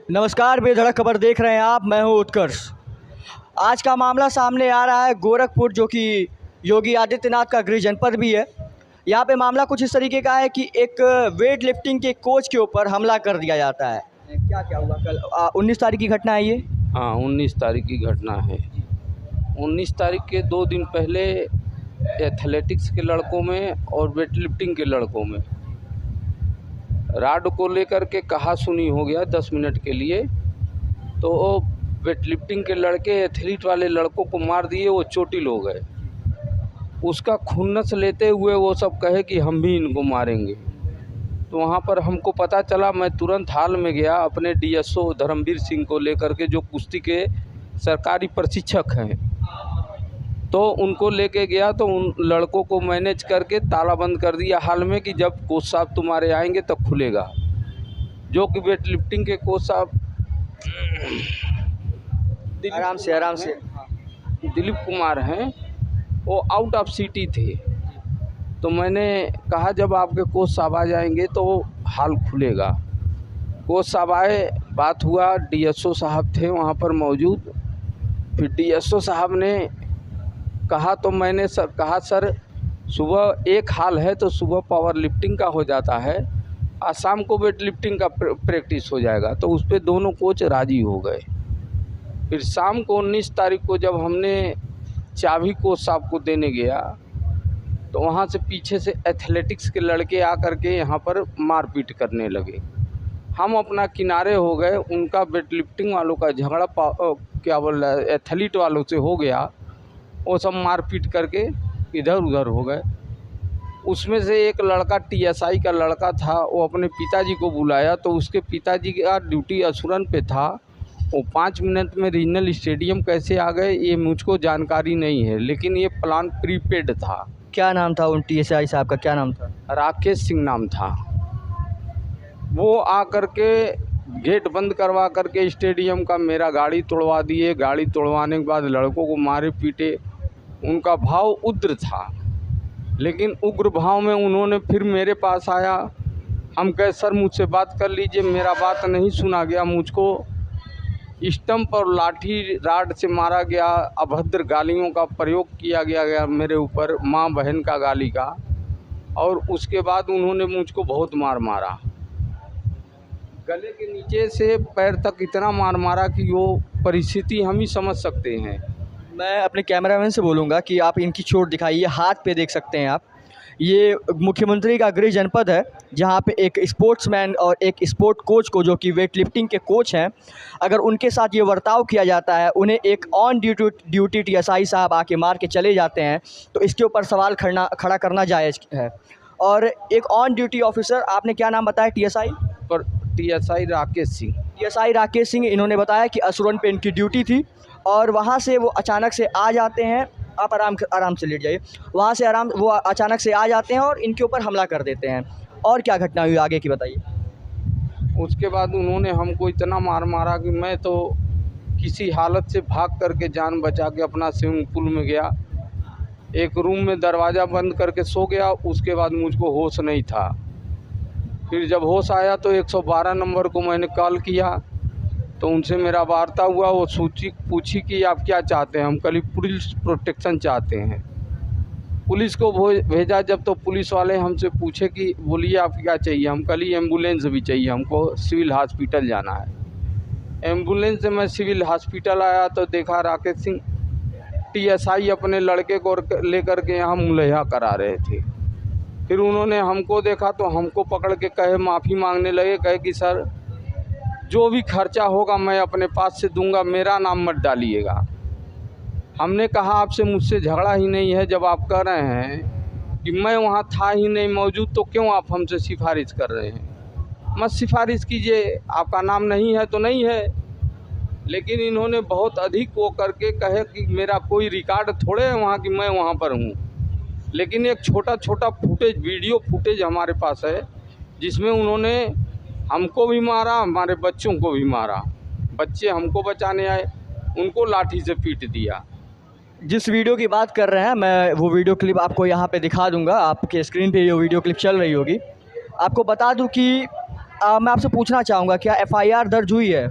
नमस्कार, बेधड़क खबर देख रहे हैं आप। मैं हूं उत्कर्ष। आज का मामला सामने आ रहा है गोरखपुर, जो कि योगी आदित्यनाथ का गृह जनपद भी है। यहाँ पे मामला कुछ इस तरीके का है कि एक वेट लिफ्टिंग के कोच के ऊपर हमला कर दिया जाता है। क्या क्या हुआ कल 19 तारीख की घटना है ये। हाँ, 19 तारीख की घटना है। 19 तारीख के 2 दिन पहले एथलेटिक्स के लड़कों में और वेट लिफ्टिंग के लड़कों में राड को लेकर के कहा सुनी हो गया 10 मिनट के लिए। तो वेट लिफ्टिंग के लड़के एथलीट वाले लड़कों को मार दिए, वो चोटिल हो गए। उसका खुन्नस लेते हुए वो सब कहे कि हम भी इनको मारेंगे। तो वहाँ पर हमको पता चला, मैं तुरंत हाल में गया, अपने डीएसओ धर्मवीर सिंह को लेकर के, जो कुश्ती के सरकारी प्रशिक्षक हैं, तो उनको लेके गया। तो उन लड़कों को मैनेज करके ताला बंद कर दिया हाल में कि जब कोच साहब तुम्हारे आएंगे तब खुलेगा। जो कि वेट लिफ्टिंग के कोच साहब आराम से दिलीप कुमार हैं, वो आउट ऑफ सिटी थे। तो मैंने कहा जब आपके कोच साहब आ जाएंगे तो हाल खुलेगा। कोच साहब आए, बात हुआ, डीएसओ साहब थे वहाँ पर मौजूद। फिर डीएसओ साहब ने कहा, तो मैंने कहा सर सुबह एक हाल है तो सुबह पावर लिफ्टिंग का हो जाता है और शाम को वेट लिफ्टिंग का प्रैक्टिस हो जाएगा। तो उस पर दोनों कोच राज़ी हो गए। फिर शाम को 19 तारीख को जब हमने चाबी कोच साहब को देने गया तो वहाँ से पीछे से एथलेटिक्स के लड़के आकर के यहाँ पर मारपीट करने लगे। हम अपना किनारे हो गए। उनका वेट लिफ्टिंग वालों का झगड़ा क्या बोल रहा है, एथलीट वालों से हो गया। वो सब मारपीट करके इधर उधर हो गए। उसमें से एक लड़का टीएसआई का लड़का था, वो अपने पिताजी को बुलाया। तो उसके पिताजी का ड्यूटी असुरन पे था। वो 5 मिनट में रीजनल स्टेडियम कैसे आ गए ये मुझको जानकारी नहीं है, लेकिन ये प्लान प्रीपेड था। क्या नाम था उन टीएसआई साहब का, क्या नाम था? राकेश सिंह नाम था। वो आ करके गेट बंद करवा करके स्टेडियम का मेरा गाड़ी तोड़वा दिए। गाड़ी तोड़वाने के बाद लड़कों को मारे पीटे। उनका भाव उग्र था, लेकिन उग्र भाव में उन्होंने फिर मेरे पास आया। हम कहे सर मुझसे बात कर लीजिए। मेरा बात नहीं सुना गया। मुझको स्टंप और लाठी राड से मारा गया। अभद्र गालियों का प्रयोग किया गया मेरे ऊपर, माँ बहन का गाली का। और उसके बाद उन्होंने मुझको बहुत मार मारा, गले के नीचे से पैर तक इतना मार मारा कि वो परिस्थिति हम ही समझ सकते हैं। मैं अपने कैमरामैन से बोलूँगा कि आप इनकी चोट दिखाइए। हाथ पे देख सकते हैं आप। ये मुख्यमंत्री का गृह जनपद है, जहाँ पे एक स्पोर्ट्समैन और एक स्पोर्ट कोच को, जो कि वेट लिफ्टिंग के कोच हैं, अगर उनके साथ ये बर्ताव किया जाता है, उन्हें एक ऑन ड्यूटी टीएसआई साहब आके मार के चले जाते हैं, तो इसके ऊपर सवाल खड़ा करना जायज़ है। और एक ऑन ड्यूटी ऑफिसर, आपने क्या नाम बताया? टीएसआई पर टीएसआई राकेश सिंह। टीएसआई राकेश सिंह, इन्होंने बताया कि असुरन पे इनकी ड्यूटी थी और वहाँ से वो अचानक से आ जाते हैं। आप आराम से लेट जाइए। वहाँ से वो अचानक से आ जाते हैं और इनके ऊपर हमला कर देते हैं। और क्या घटना हुई आगे की बताइए। उसके बाद उन्होंने हमको इतना मार मारा कि मैं तो किसी हालत से भाग करके जान बचा के अपना स्विमिंग पूल में गया। एक रूम में दरवाज़ा बंद करके सो गया। उसके बाद मुझको होश नहीं था। फिर जब होश आया तो 112 नंबर को मैंने कॉल किया। तो उनसे मेरा वार्ता हुआ। वो पूछी कि आप क्या चाहते हैं। हम कल पुलिस प्रोटेक्शन चाहते हैं। पुलिस को भेजा जब, तो पुलिस वाले हमसे पूछे कि बोलिए आप क्या चाहिए। हम कल एम्बुलेंस भी चाहिए, हमको सिविल हॉस्पिटल जाना है। एम्बुलेंस से मैं सिविल हॉस्पिटल आया तो देखा राकेश सिंह टीएसआई अपने लड़के को लेकर के यहाँ मुलैया करा रहे थे। फिर उन्होंने हमको देखा तो हमको पकड़ के कहे, माफ़ी मांगने लगे। कहे कि सर जो भी खर्चा होगा मैं अपने पास से दूंगा, मेरा नाम मत डालिएगा। हमने कहा आपसे मुझसे झगड़ा ही नहीं है। जब आप कह रहे हैं कि मैं वहाँ था ही नहीं मौजूद, तो क्यों आप हमसे सिफारिश कर रहे हैं? मत सिफारिश कीजिए, आपका नाम नहीं है तो नहीं है। लेकिन इन्होंने बहुत अधिक वो करके कहे कि मेरा कोई रिकॉर्ड थोड़े है वहाँ कि मैं वहाँ पर हूँ। लेकिन एक छोटा छोटा फुटेज, वीडियो फुटेज हमारे पास है, जिसमें उन्होंने हमको भी मारा, हमारे बच्चों को भी मारा। बच्चे हमको बचाने आए, उनको लाठी से पीट दिया। जिस वीडियो की बात कर रहे हैं, मैं वो वीडियो क्लिप आपको यहाँ पे दिखा दूंगा। आपके स्क्रीन पे ये वीडियो क्लिप चल रही होगी। आपको बता दूं कि मैं आपसे पूछना चाहूँगा, क्या एफआईआर दर्ज हुई है?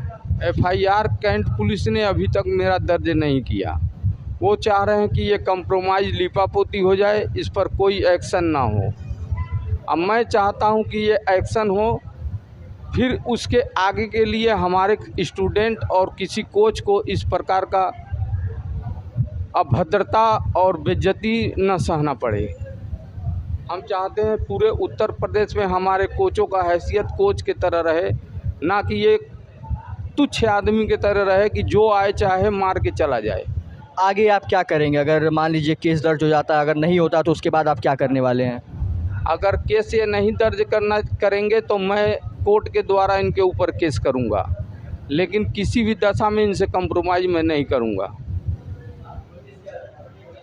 एफआईआर कैंट पुलिस ने अभी तक मेरा दर्ज नहीं किया। वो चाह रहे हैं कि ये कंप्रोमाइज़ लीपापोती हो जाए, इस पर कोई एक्शन ना हो। अब मैं चाहता हूँ कि ये एक्शन हो, फिर उसके आगे के लिए हमारे स्टूडेंट और किसी कोच को इस प्रकार का अभद्रता और बेइज्जती न सहना पड़े। हम चाहते हैं पूरे उत्तर प्रदेश में हमारे कोचों का हैसियत कोच की तरह रहे, ना कि ये तुच्छ आदमी की तरह रहे कि जो आए चाहे मार के चला जाए। आगे आप क्या करेंगे अगर मान लीजिए केस दर्ज हो जाता है, अगर नहीं होता तो उसके बाद आप क्या करने वाले हैं? अगर केस ये नहीं दर्ज करेंगे तो मैं कोर्ट के द्वारा इनके ऊपर केस करूंगा, लेकिन किसी भी दशा में इनसे कंप्रोमाइज़ मैं नहीं करूंगा।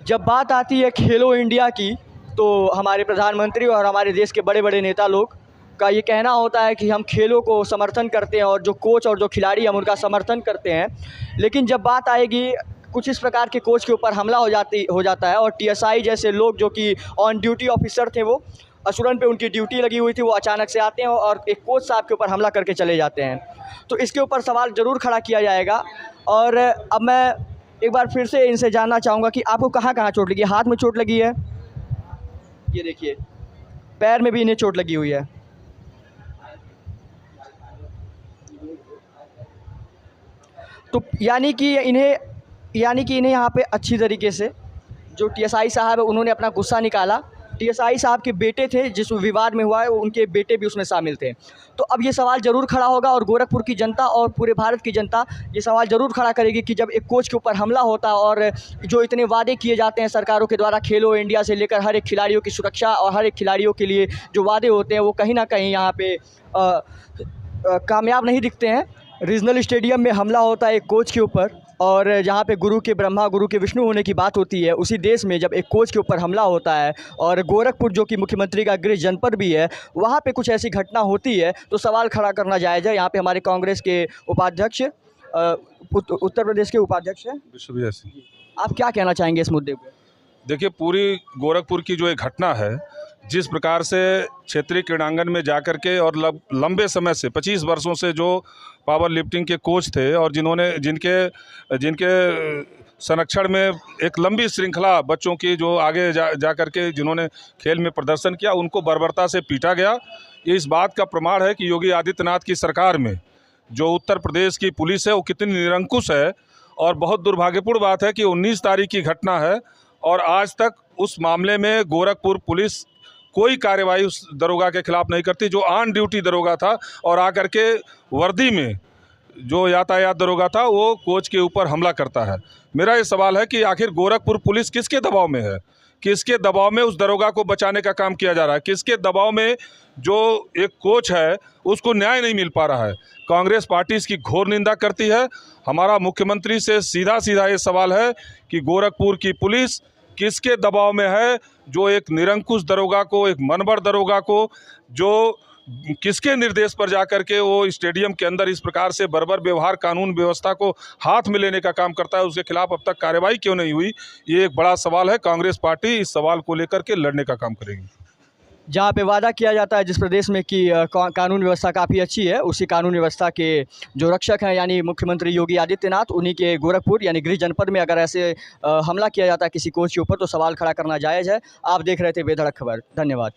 जब बात आती है खेलो इंडिया की, तो हमारे प्रधानमंत्री और हमारे देश के बड़े बड़े नेता लोग का ये कहना होता है कि हम खेलों को समर्थन करते हैं और जो कोच और जो खिलाड़ी हम उनका समर्थन करते हैं। लेकिन जब बात आएगी कुछ इस प्रकार के कोच के ऊपर हमला हो जाता है और टीएसआई जैसे लोग जो कि ऑन ड्यूटी ऑफिसर थे, वो असुरन पे उनकी ड्यूटी लगी हुई थी, वो अचानक से आते हैं और एक कोच साहब के ऊपर हमला करके चले जाते हैं। तो इसके ऊपर सवाल ज़रूर खड़ा किया जाएगा। और अब मैं एक बार फिर से इनसे जानना चाहूँगा कि आपको कहाँ-कहाँ चोट लगी है? हाथ में चोट लगी है, ये देखिए, पैर में भी इन्हें चोट लगी हुई है। तो यानी कि इन्हें यहाँ पे अच्छी तरीके से जो टीएसआई साहब है उन्होंने अपना गुस्सा निकाला। टीएसआई साहब के बेटे थे जिस विवाद में हुआ है, उनके बेटे भी उसमें शामिल थे। तो अब ये सवाल ज़रूर खड़ा होगा और गोरखपुर की जनता और पूरे भारत की जनता ये सवाल ज़रूर खड़ा करेगी कि जब एक कोच के ऊपर हमला होता और जो इतने वादे किए जाते हैं सरकारों के द्वारा, खेलो इंडिया से लेकर हर एक खिलाड़ियों की सुरक्षा और हर एक खिलाड़ियों के लिए जो वादे होते हैं वो कहीं ना कहीं यहाँ पे कामयाब नहीं दिखते हैं। रीजनल स्टेडियम में हमला होता है एक कोच के ऊपर, और जहाँ पे गुरु के ब्रह्मा गुरु के विष्णु होने की बात होती है, उसी देश में जब एक कोच के ऊपर हमला होता है और गोरखपुर जो कि मुख्यमंत्री का गृह जनपद भी है, वहाँ पे कुछ ऐसी घटना होती है तो सवाल खड़ा करना जायज़ है। यहाँ पे हमारे कांग्रेस के उपाध्यक्ष उत्तर प्रदेश के उपाध्यक्ष हैं विश्वविजय सिंह। आप क्या कहना चाहेंगे इस मुद्दे पर? देखिए, पूरी गोरखपुर की जो एक घटना है, जिस प्रकार से क्षेत्रीय क्रीड़ांगन में जाकर के और लंबे समय से 25 वर्षों से जो पावर लिफ्टिंग के कोच थे और जिनके संरक्षण में एक लंबी श्रृंखला बच्चों की जो आगे जा कर के जिन्होंने खेल में प्रदर्शन किया, उनको बर्बरता से पीटा गया। ये इस बात का प्रमाण है कि योगी आदित्यनाथ की सरकार में जो उत्तर प्रदेश की पुलिस है वो कितनी निरंकुश है। और बहुत दुर्भाग्यपूर्ण बात है कि 19 तारीख की घटना है और आज तक उस मामले में गोरखपुर पुलिस कोई कार्रवाई उस दरोगा के खिलाफ नहीं करती जो ऑन ड्यूटी दरोगा था, और आकर के वर्दी में जो यातायात दरोगा था वो कोच के ऊपर हमला करता है। मेरा ये सवाल है कि आखिर गोरखपुर पुलिस किसके दबाव में है? किसके दबाव में उस दरोगा को बचाने का काम किया जा रहा है? किसके दबाव में जो एक कोच है उसको न्याय नहीं मिल पा रहा है? कांग्रेस पार्टी इसकी घोर निंदा करती है। हमारा मुख्यमंत्री से सीधा ये सवाल है कि गोरखपुर की पुलिस किसके दबाव में है, जो एक निरंकुश दरोगा को, एक मनबड़ दरोगा को, जो किसके निर्देश पर जाकर के वो स्टेडियम के अंदर इस प्रकार से बर्बर व्यवहार, कानून व्यवस्था को हाथ में लेने का काम करता है, उसके खिलाफ अब तक कार्रवाई क्यों नहीं हुई? ये एक बड़ा सवाल है। कांग्रेस पार्टी इस सवाल को लेकर के लड़ने का काम करेगी। जहाँ पे वादा किया जाता है जिस प्रदेश में कि कानून व्यवस्था काफ़ी अच्छी है, उसी कानून व्यवस्था के जो रक्षक हैं यानी मुख्यमंत्री योगी आदित्यनाथ, उन्हीं के गोरखपुर यानी गृह जनपद में अगर ऐसे हमला किया जाता है किसी कोच के ऊपर तो सवाल खड़ा करना जायज़ है। आप देख रहे थे बेधड़क खबर। धन्यवाद।